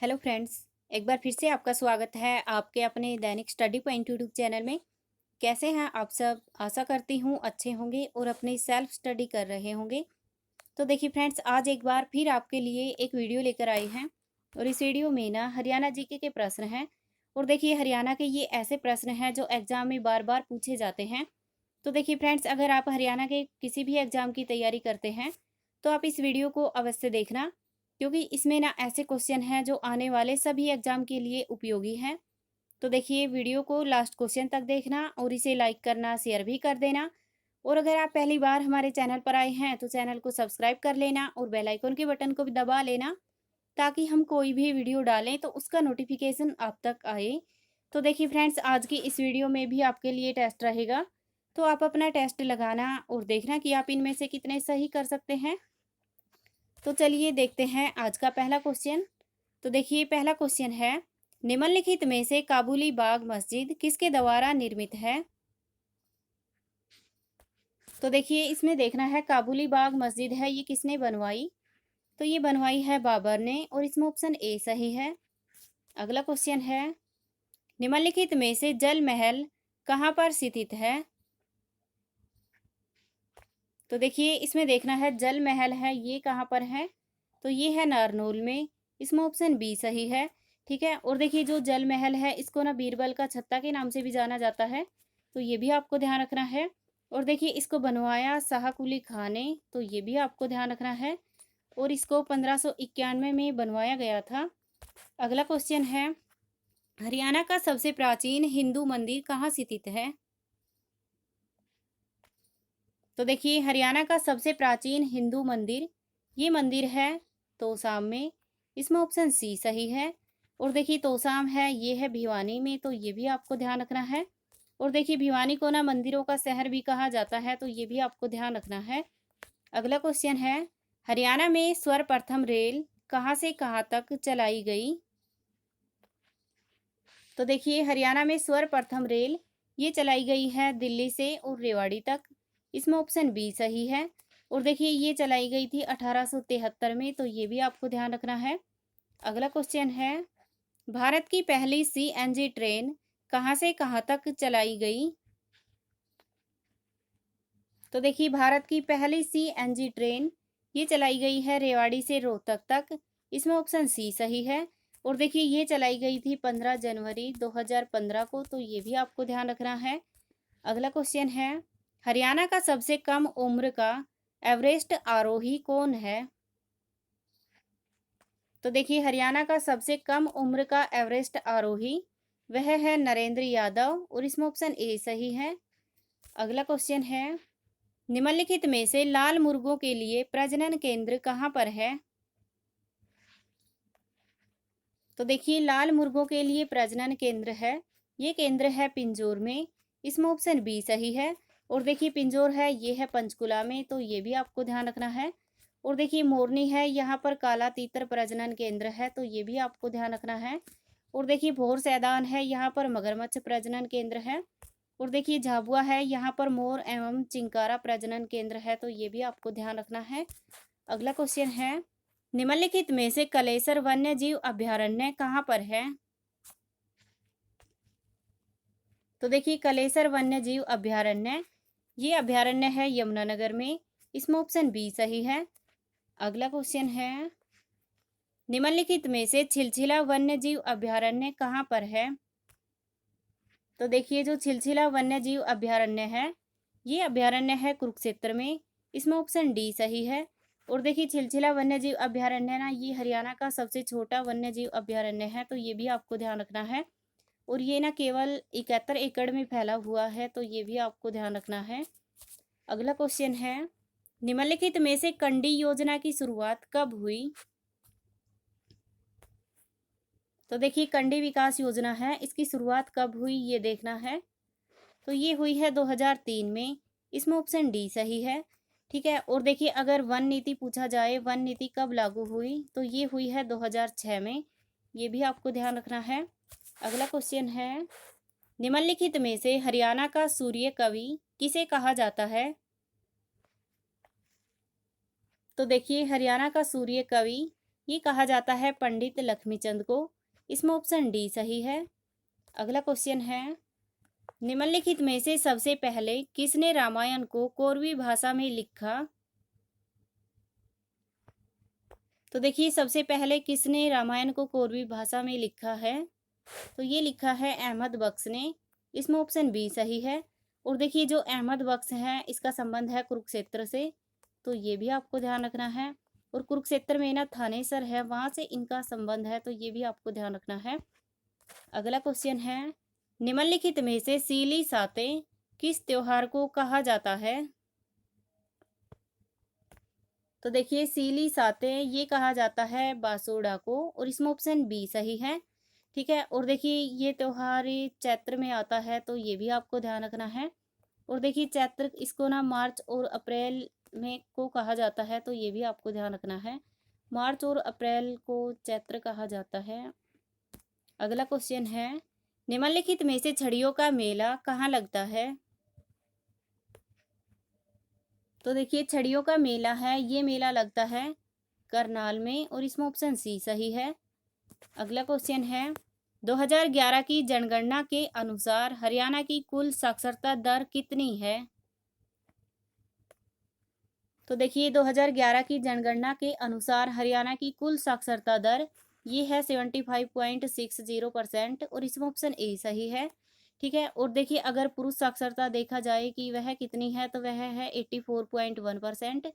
Hello friends. एक बार फिर से आपका स्वागत है आपके अपने दैनिक स्टडी पॉइंट यूट्यूब चैनल में। कैसे हैं आप सब? आशा करती हूँ अच्छे होंगे और अपनी सेल्फ स्टडी कर रहे होंगे। तो देखिए फ्रेंड्स, आज एक बार फिर आपके लिए एक वीडियो लेकर आई हैं और इस वीडियो में ना हरियाणा जीके के प्रश्न हैं। और देखिए हरियाणा के ये ऐसे प्रश्न हैं जो एग्जाम में बार बार पूछे जाते हैं। तो देखिए फ्रेंड्स, अगर आप हरियाणा के किसी भी एग्जाम की तैयारी करते हैं तो आप इस वीडियो को अवश्य देखना, क्योंकि इसमें ना ऐसे क्वेश्चन हैं जो आने वाले सभी एग्जाम के लिए उपयोगी हैं। तो देखिए वीडियो को लास्ट क्वेश्चन तक देखना और इसे लाइक करना, शेयर भी कर देना। और अगर आप पहली बार हमारे चैनल पर आए हैं तो चैनल को सब्सक्राइब कर लेना और बेल आइकन के बटन को भी दबा लेना, ताकि हम कोई भी वीडियो डालें तो उसका नोटिफिकेशन आप तक आए। तो देखिए फ्रेंड्स, आज की इस वीडियो में भी आपके लिए टेस्ट रहेगा, तो आप अपना टेस्ट लगाना और देखना कि आप इनमें से कितने सही कर सकते हैं। तो चलिए देखते हैं आज का पहला क्वेश्चन। तो देखिए पहला क्वेश्चन है, निम्नलिखित में से काबुली बाग मस्जिद किसके द्वारा निर्मित है? तो देखिए इसमें देखना है काबुली बाग मस्जिद है ये किसने बनवाई। तो ये बनवाई है बाबर ने और इसमें ऑप्शन ए सही है। अगला क्वेश्चन है, निम्नलिखित में से जल महल कहाँ पर स्थित है? तो देखिए इसमें देखना है जल महल है ये कहाँ पर है। तो ये है नारनौल में। इसमें ऑप्शन बी सही है। ठीक है, और देखिए जो जल महल है इसको ना बीरबल का छत्ता के नाम से भी जाना जाता है, तो ये भी आपको ध्यान रखना है। और देखिए इसको बनवाया शाह कुली खां ने, तो ये भी आपको ध्यान रखना है। और इसको 1591 में बनवाया गया था। अगला क्वेश्चन है, हरियाणा का सबसे प्राचीन हिंदू मंदिर कहाँ स्थित है? तो देखिए हरियाणा का सबसे प्राचीन हिंदू मंदिर, ये मंदिर है तोसाम में। इसमें ऑप्शन सी सही है। और देखिए तोसाम है ये है भिवानी में, तो ये भी आपको ध्यान रखना है। और देखिए भिवानी को ना मंदिरों का शहर भी कहा जाता है, तो ये भी आपको ध्यान रखना है। अगला क्वेश्चन है, हरियाणा में सर्वप्रथम रेल कहाँ से कहाँ तक चलाई गई? तो देखिए हरियाणा में सर्वप्रथम रेल ये चलाई गई है दिल्ली से और रेवाड़ी तक। इसमें ऑप्शन बी सही है। और देखिए ये चलाई गई थी 1873 में, तो ये भी आपको ध्यान रखना है। अगला क्वेश्चन है, भारत की पहली सीएनजी ट्रेन कहाँ से कहाँ तक चलाई गई? तो देखिए भारत की पहली सीएनजी ट्रेन ये चलाई गई है रेवाड़ी से रोहतक तक। इसमें ऑप्शन सी सही है। और देखिए ये चलाई गई थी 15 जनवरी 2015 को, तो ये भी आपको ध्यान रखना है। अगला क्वेश्चन है, हरियाणा का सबसे कम उम्र का एवरेस्ट आरोही कौन है? तो देखिए हरियाणा का सबसे कम उम्र का एवरेस्ट आरोही वह है नरेंद्र यादव और इसमें ऑप्शन ए सही है। अगला क्वेश्चन है, निम्नलिखित में से लाल मुर्गों के लिए प्रजनन केंद्र कहाँ पर है? तो देखिए लाल मुर्गों के लिए प्रजनन केंद्र है ये केंद्र है पिंजौर में। इसमें ऑप्शन बी सही है। और देखिए पिंजौर है ये है पंचकुला में, तो ये भी आपको ध्यान रखना है। और देखिए मोरनी है यहाँ पर काला तीतर प्रजनन केंद्र है, तो ये भी आपको ध्यान रखना है। और देखिए भोर सैदान है यहाँ पर मगरमच्छ प्रजनन केंद्र है। और देखिए झाबुआ है यहाँ पर मोर एवं चिंकारा प्रजनन केंद्र है, तो ये भी आपको ध्यान रखना है। अगला क्वेश्चन है, निम्नलिखित में से कलेसर वन्य जीव अभयारण्य कहाँ पर है? तो देखिए कलेसर वन्य जीव अभयारण्य ये अभयारण्य है यमुनानगर में। इसमें ऑप्शन बी सही है। अगला क्वेश्चन है, निम्नलिखित में से छिलछिला वन्य जीव अभयारण्य कहाँ पर है? तो देखिए जो छिलछिला वन्य जीव अभयारण्य है ये अभयारण्य है कुरुक्षेत्र में। इसमें ऑप्शन डी सही है। और देखिए छिलछिला वन्य जीव अभयारण्य ना ये हरियाणा का सबसे छोटा वन्य जीव अभयारण्य है, तो ये भी आपको ध्यान रखना है। और ये ना केवल 71 एकड़ में फैला हुआ है, तो ये भी आपको ध्यान रखना है। अगला क्वेश्चन है, निम्नलिखित में से कंडी योजना की शुरुआत कब हुई? तो देखिए कंडी विकास योजना है इसकी शुरुआत कब हुई ये देखना है। तो ये हुई है 2003 में। इसमें ऑप्शन डी सही है। ठीक है, और देखिए अगर वन नीति पूछा जाए वन नीति कब लागू हुई, तो ये हुई है 2006 में। ये भी आपको ध्यान रखना है। अगला क्वेश्चन है, निम्नलिखित में से हरियाणा का सूर्य कवि किसे कहा जाता है? तो देखिए हरियाणा का सूर्य कवि ये कहा जाता है पंडित लक्ष्मीचंद को। इसमें ऑप्शन डी सही है। अगला क्वेश्चन है, निम्नलिखित में से सबसे पहले किसने रामायण को कोरवी भाषा में लिखा? तो देखिए सबसे पहले किसने रामायण को कोरवी भाषा में लिखा है? तो ये लिखा है अहमद बख्श ने। इसमें ऑप्शन बी सही है। और देखिए जो अहमद बख्श है इसका संबंध है कुरुक्षेत्र से, तो ये भी आपको ध्यान रखना है। और कुरुक्षेत्र में ना थानेसर है, वहां से इनका संबंध है, तो ये भी आपको ध्यान रखना है। अगला क्वेश्चन है, निम्नलिखित में से सीली साते किस त्योहार को कहा जाता है? तो देखिए सीली साते ये कहा जाता है बासोड़ा को, और इसमें ऑप्शन बी सही है। ठीक है, और देखिए ये त्योहार चैत्र में आता है, तो ये भी आपको ध्यान रखना है। और देखिए चैत्र इसको ना मार्च और अप्रैल में को कहा जाता है, तो ये भी आपको ध्यान रखना है। मार्च और अप्रैल को चैत्र कहा जाता है। अगला क्वेश्चन है, निम्नलिखित में से छड़ियों का मेला कहाँ लगता है? तो देखिए छड़ियों का मेला है, ये मेला लगता है करनाल में, और इसमें ऑप्शन सी सही है। अगला क्वेश्चन है, 2011 की जनगणना के अनुसार हरियाणा की कुल साक्षरता दर कितनी है? तो देखिए 2011 की जनगणना के अनुसार हरियाणा की कुल साक्षरता दर ये है 75.60%, और इसमें ऑप्शन ए सही है। ठीक है, और देखिए अगर पुरुष साक्षरता देखा जाए कि वह कितनी है, तो वह है 84.1%।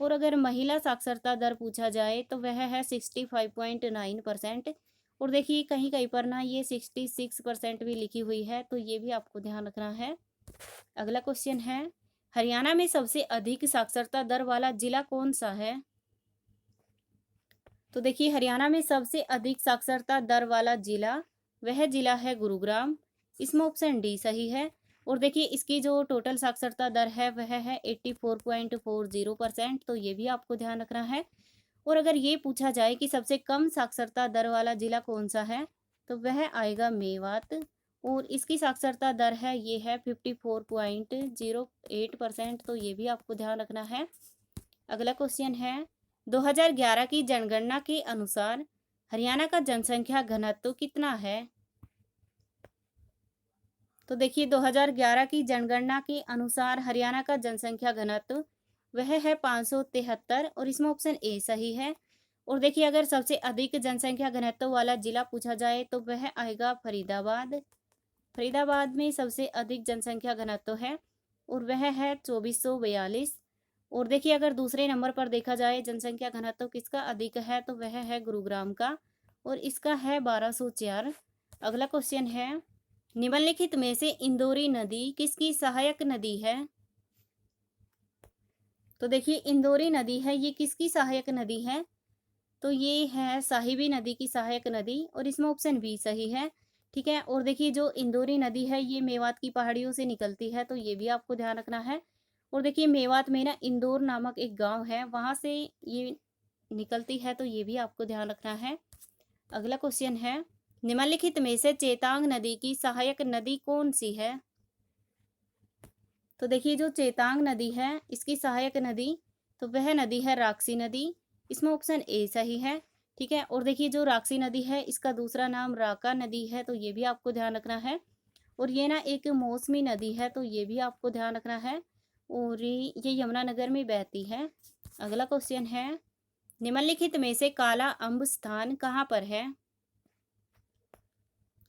और अगर महिला साक्षरता दर पूछा जाए तो वह है 65.9%। और देखिए कहीं कहीं पर ना ये 66% भी लिखी हुई है, तो ये भी आपको ध्यान रखना है। अगला क्वेश्चन है, हरियाणा में सबसे अधिक साक्षरता दर वाला जिला कौन सा है? तो देखिए हरियाणा में सबसे अधिक साक्षरता दर वाला जिला वह जिला है गुरुग्राम। इसमें ऑप्शन डी सही है। और देखिए इसकी जो टोटल साक्षरता दर है वह है 84.40%, तो ये भी आपको ध्यान रखना है। और अगर ये पूछा जाए कि सबसे कम साक्षरता दर वाला जिला कौन सा है, तो वह आएगा मेवात, और इसकी साक्षरता दर है ये है 54.08%, तो ये भी आपको ध्यान रखना है। अगला क्वेश्चन है, 2011 की जनगणना के अनुसार हरियाणा का जनसंख्या घनत्व कितना है? तो देखिए 2011 की जनगणना के अनुसार हरियाणा का जनसंख्या घनत्व वह है 573, और इसमें ऑप्शन ए सही है। और देखिए अगर सबसे अधिक जनसंख्या घनत्व वाला जिला पूछा जाए तो वह आएगा फरीदाबाद। फरीदाबाद में सबसे अधिक जनसंख्या घनत्व है, और वह है 2442। और देखिए अगर दूसरे नंबर पर देखा जाए जनसंख्या घनत्व किसका अधिक है, तो वह है गुरुग्राम का, और इसका है 1204। अगला क्वेश्चन है, निम्नलिखित में से इंदौरी नदी किसकी सहायक नदी है? तो देखिए इंदौरी नदी है ये किसकी सहायक नदी है? तो ये है साहिबी नदी की सहायक नदी, और इसमें ऑप्शन बी सही है। ठीक है, और देखिए जो इंदौरी नदी है ये मेवात की पहाड़ियों से निकलती है, तो ये भी आपको ध्यान रखना है। और देखिए मेवात में ना इंदौर नामक एक गांव है, वहां से ये निकलती है, तो ये भी आपको ध्यान रखना है। अगला क्वेश्चन है, निम्नलिखित में से चेतांग नदी की सहायक नदी कौन सी है? तो देखिए जो चेतांग नदी है इसकी सहायक नदी तो वह नदी है राक्सी नदी। इसमें ऑप्शन ए सही है। ठीक है, और देखिए जो राक्सी नदी है इसका दूसरा नाम राका नदी है, तो ये भी आपको ध्यान रखना है। और ये ना एक मौसमी नदी है, तो ये भी आपको ध्यान रखना है, और ये यमुनानगर में बहती है। अगला क्वेश्चन है, निम्नलिखित में से काला अम्ब स्थान कहाँ पर है?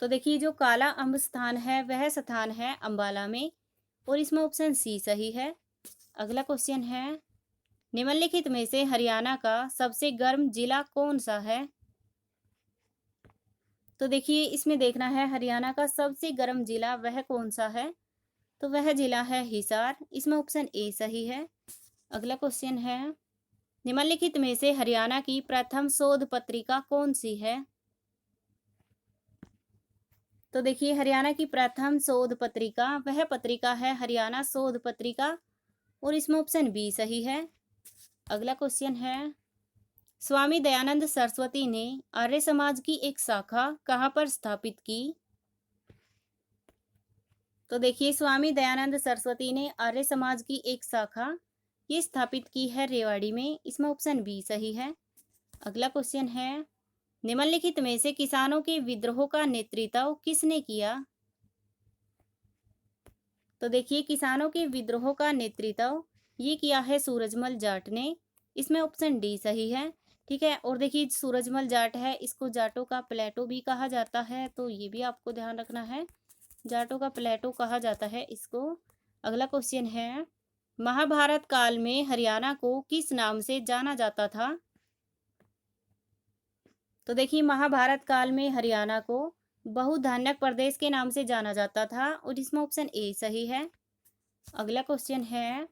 तो देखिए जो काला अम्ब स्थान है वह स्थान है अंबाला में, और इसमें ऑप्शन सी सही है। अगला क्वेश्चन है, निम्नलिखित में से हरियाणा का सबसे गर्म जिला कौन सा है? तो देखिए इसमें देखना है हरियाणा का सबसे गर्म जिला वह कौन सा है, तो वह जिला है हिसार। इसमें ऑप्शन ए सही है। अगला क्वेश्चन है, निम्नलिखित में से हरियाणा की प्रथम शोध पत्रिका कौन सी है? तो देखिए हरियाणा की प्रथम शोध पत्रिका वह पत्रिका है हरियाणा शोध पत्रिका, और इसमें ऑप्शन बी सही है। अगला क्वेश्चन है, स्वामी दयानंद सरस्वती ने आर्य समाज की एक शाखा कहाँ पर स्थापित की? तो देखिए स्वामी दयानंद सरस्वती ने आर्य समाज की एक शाखा ये स्थापित की है रेवाड़ी में। इसमें ऑप्शन बी सही है। अगला क्वेश्चन है, निम्नलिखित में से किसानों के विद्रोह का नेतृत्व किसने किया? तो देखिए, किसानों के विद्रोह का नेतृत्व ये किया है सूरजमल जाट ने। इसमें ऑप्शन डी सही है। ठीक है, और देखिए सूरजमल जाट है, इसको जाटों का प्लेटो भी कहा जाता है, तो ये भी आपको ध्यान रखना है, जाटों का प्लेटो कहा जाता है इसको। अगला क्वेश्चन है, महाभारत काल में हरियाणा को किस नाम से जाना जाता था? तो देखिए, महाभारत काल में हरियाणा को बहुधान्यक प्रदेश के नाम से जाना जाता था, और इसमें ऑप्शन ए सही है। अगला क्वेश्चन है,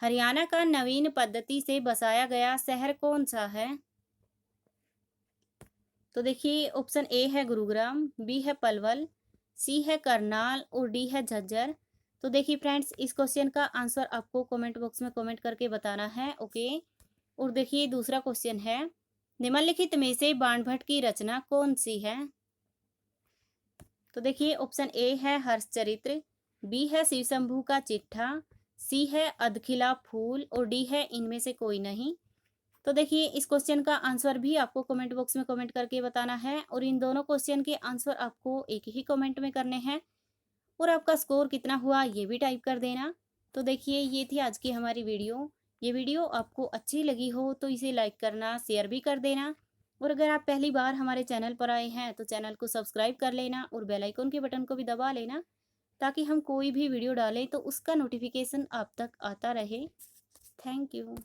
हरियाणा का नवीन पद्धति से बसाया गया शहर कौन सा है? तो देखिए, ऑप्शन ए है गुरुग्राम, बी है पलवल, सी है करनाल और डी है झज्जर। तो देखिए फ्रेंड्स, इस क्वेश्चन का आंसर आपको कमेंट बॉक्स में कमेंट करके बताना है। ओके, और देखिए दूसरा क्वेश्चन है, निम्नलिखित में से बाणभट्ट की रचना कौन सी है? तो देखिए, ऑप्शन ए है हर्षचरित्र, बी है शिव शंभू का चिट्ठा, सी है अधखिला फूल और डी है इनमें से कोई नहीं। तो देखिए, इस क्वेश्चन का आंसर भी आपको कमेंट बॉक्स में कमेंट करके बताना है, और इन दोनों क्वेश्चन के आंसर आपको एक ही कमेंट में करने हैं, और आपका स्कोर कितना हुआ ये भी टाइप कर देना। तो देखिए, ये थी आज की हमारी वीडियो। ये वीडियो आपको अच्छी लगी हो तो इसे लाइक करना, शेयर भी कर देना, और अगर आप पहली बार हमारे चैनल पर आए हैं तो चैनल को सब्सक्राइब कर लेना और बेल आइकन के बटन को भी दबा लेना, ताकि हम कोई भी वीडियो डालें तो उसका नोटिफिकेशन आप तक आता रहे। Thank you.